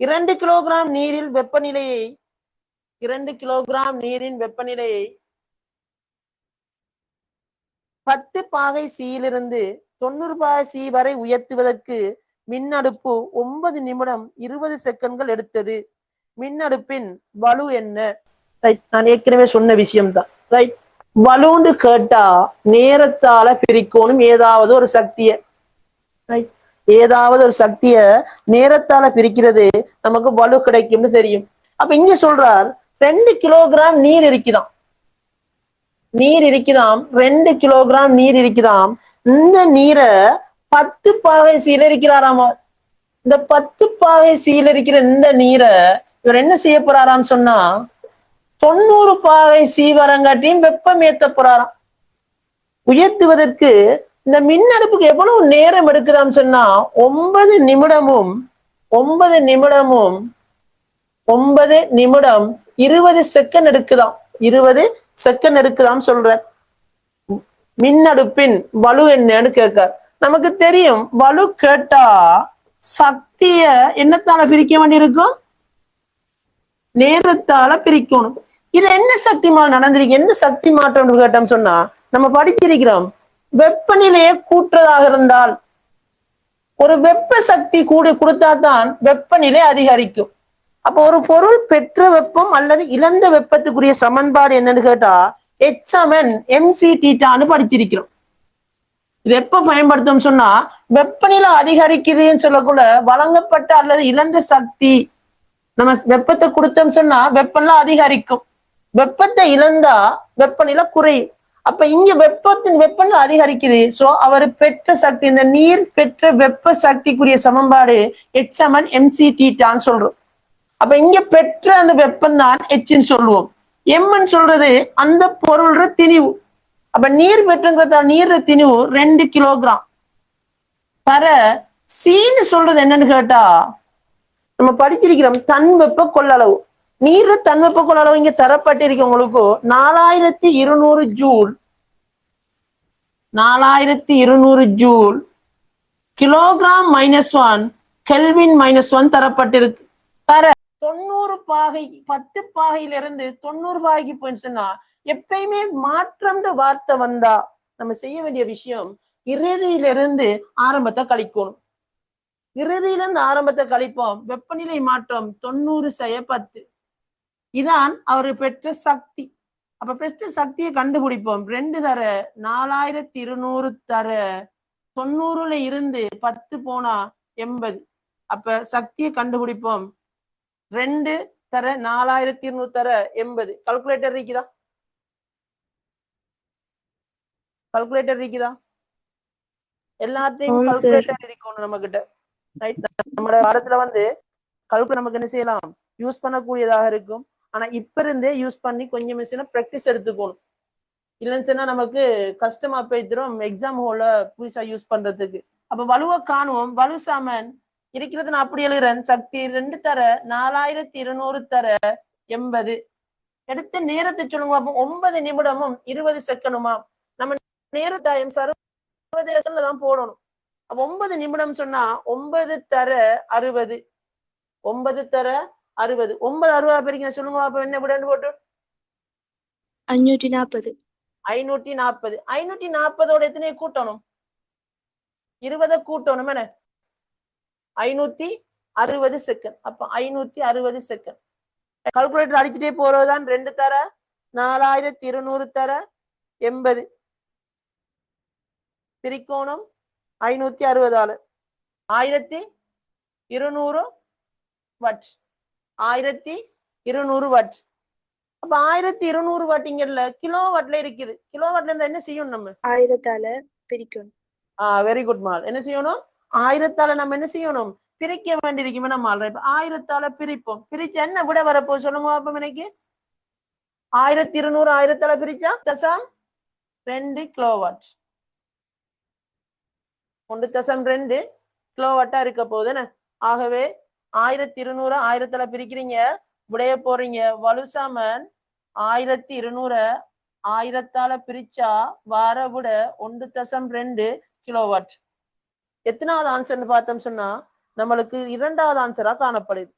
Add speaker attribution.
Speaker 1: 2 kilogram நீரில் வெப்பநிலையை 2 kilogram நீரின் வெப்பநிலையை 10 பாகை சியிலிருந்து 90 பாகை சி வரை உயர்த்துவதற்கு மின் அடுப்பு 9 நிமிடம் 20 செகண்ட்கள் எடுத்தது. மின் அடுப்பின் வலு என்ன? ரைட், நான் ஏற்கனவே சொன்ன விஷயம்தான். ரைட், வலுன்னு கேட்டா நேரத்தால பிரிக்கணும் ஏதாவது ஒரு சக்திய. ரைட், ஏதாவது ஒரு சக்திய நேரத்தால பிரிக்கிறது நமக்கு வலு கிடைக்கும்னு தெரியும். அப்ப இங்க சொல்றார் 2 கிலோகிராம் நீர் இருக்குதாம். 2 கிலோகிராம் நீர் இருக்குதாம். இந்த நீரை 10 பாகை சீல இருக்கிறாராமா. இந்த 10 பாகை சீல இருக்கிற இந்த நீரை இவர் என்ன செய்ய போறாராம் சொன்னா 90 பாகை சி வரங்காட்டியும் வெப்பம் ஏத்த போறாராம். உயர்த்துவதற்கு இந்த மின் அடுப்புக்கு எவ்வளவு நேரம் எடுக்குதாம் சொன்னா 9 நிமிடம் 20 செகண்ட் எடுக்குதாம். 20 செகண்ட் எடுக்குதாம் சொல்ற. மின் அடுப்பின் வலு என்னன்னு கேட்கார். நமக்கு தெரியும் வலு கேட்டா சக்திய என்னத்தால பிரிக்க வேண்டியிருக்கும்? நேரத்தால பிரிக்கணும். இது என்ன சக்தி நடந்திருக்கு? என்ன சக்தி மாற்றம் கேட்டோம் சொன்னா நம்ம படிச்சிருக்கிறோம். வெப்பநிலையை கூட்டுறதாக இருந்தால் ஒரு வெப்ப சக்தி கொடுத்தா தான் வெப்பநிலை அதிகரிக்கும். அப்போ ஒரு பொருள் பெற்ற வெப்பம் அல்லது இழந்த வெப்பத்துக்குரிய சமன்பாடு என்னன்னு கேட்டா H=mc⁻ படிச்சிருக்கிறோம். இது எப்ப பயன்படுத்தும் சொன்னா வெப்பநிலை அதிகரிக்குதுன்னு சொல்லக்கூட வழங்கப்பட்ட அல்லது இழந்த சக்தி நம்ம வெப்பத்தை கொடுத்தோம் சொன்னா வெப்பநிலை அதிகரிக்கும். வெப்பத்தை இழந்தா வெப்பநிலை குறையும். அப்ப இங்க வெப்பநிலை அதிகரிக்குது. சோ அவர் பெற்ற சக்தி, இந்த நீர் பெற்ற வெப்ப சக்திக்குரிய சமன்பாடு H=mc⁻ சொல்றோம். அப்ப இங்க பெற்ற அந்த வெப்பம் தான் Hன்னு சொல்லுவோம். எம்ன்னு சொல்றது அந்த பொருள் திணிவு. அப்ப நீர் பெற்றுங்கிறத நீர் திணிவு 2 கிலோகிராம் தர. சீன்னு சொல்றது என்னன்னு கேட்டா நம்ம படிச்சிருக்கிறோம் தன் வெப்ப கொள்ளளவு. நீர் தன் வெப்ப கொள்ளளவு இங்க தரப்பட்டிருக்கு உங்களுக்கு 4200 ஜூல். 4200 joule kilogram -1 kelvin -1 தரப்பட்டிருக்கு. தர 90 பாகை 10 பாகையிலிருந்து 90 பாகைக்கு போயிடுச்சுன்னா எப்பயுமே மாற்றம் வார்த்தை வந்தா நம்ம செய்ய வேண்டிய விஷயம் இறுதியிலிருந்து ஆரம்பத்தை கழிக்கணும். இறுதியிலிருந்து ஆரம்பத்தை கழிப்போம். வெப்பநிலை மாற்றம் 90/10. இதான் அவர் பெற்ற சக்தி. அப்ப பெற்ற சக்தியை கண்டுபிடிப்போம். 2 தர 4200 தர 90ல இருந்து 10 போனா 80. அப்ப சக்தியை கண்டுபிடிப்போம். 2 தர 4200 தர 80. கால்குலேட்டர் இருக்குதா? கால்குலேட்டர் இருக்குதா? எல்லாத்தையும் கால்குலேட்டர் இருக்கணும் நம்ம கிட்ட. நம்மளோட காலத்துல கால்குலேட்டர் நமக்கு என்ன செய்யலாம், யூஸ் பண்ணக்கூடியதாக இருக்கும். ஆனா இப்ப இருந்தே யூஸ் பண்ணி கொஞ்சம் பிராக்டிஸ் எடுத்துக்கணும். இல்லைன்னு சொன்னா நமக்கு கஷ்டமா போய்த்திரும் எக்ஸாம் ஹால்ல புதுசா யூஸ் பண்றதுக்கு. அப்ப வலுவை காணுவோம். வலு சமன் இருக்கிறது நான் அப்படி எழுதுறேன். சக்தி 2 தர 4200 தர 80. எடுத்த நேரத்தை சொல்லுங்க. அப்போ 9 நிமிடமும் 20 செகண்டுமா? நம்ம நேரத்தாயம் 60 செகண்ட்ல தான் போடணும். அப்ப 9 நிமிடம் சொன்னா 9 தர 60. 9 தர 60. 9 60 பெருக்கினா சொல்லுங்க. அப்ப என்ன விடன்னு போட்டு
Speaker 2: 540.
Speaker 1: 540. 540ஓட எத்தனை கூட்டணும்? 20 கூட்டணும். என்ன 560 செகண்ட். அப்ப 560 செகண்ட். கால்குலேட்டர் அடிச்சுட்டே போறதுதான். 2 தர 4200 தர 80 பிரிக்கோணம் 560 1200 வாட். 1200 வாட். அப்ப 1200 வாட் இங்கல கிலோ வாட்ல இருக்குது. கிலோ வாட்ல இருந்தா என்ன செய்யணும்? நம்ம
Speaker 2: 1000ஆல பிரிக்கணும்.
Speaker 1: Very good mall. என்ன செய்யணும்? 1000ஆல நம்ம என்ன செய்யணும்? பிரிக்க வேண்டியிருக்குமே நம்ம. 1000ஆல பிரிப்போம். பிரிச்சு என்ன விட வரப்போ சொல்லுங்க பாப்போம். எனக்கு 1200 1000ஆல பிரிச்சா 1.2 கிலோவாட். 1.2 கிலோவாட்டா இருக்க போகுது. என்ன? ஆகவே 1200 1000ஆல பிரிக்கிறீங்க, விடைய போறீங்க. வலு சமன் 1200 1000ஆல பிரிச்சா வார விட 1.2 கிலோவாட். எத்தனாவது ஆன்சர்னு பார்த்தோம் சொன்னா நம்மளுக்கு 2வது ஆன்சரா காணப்படுது.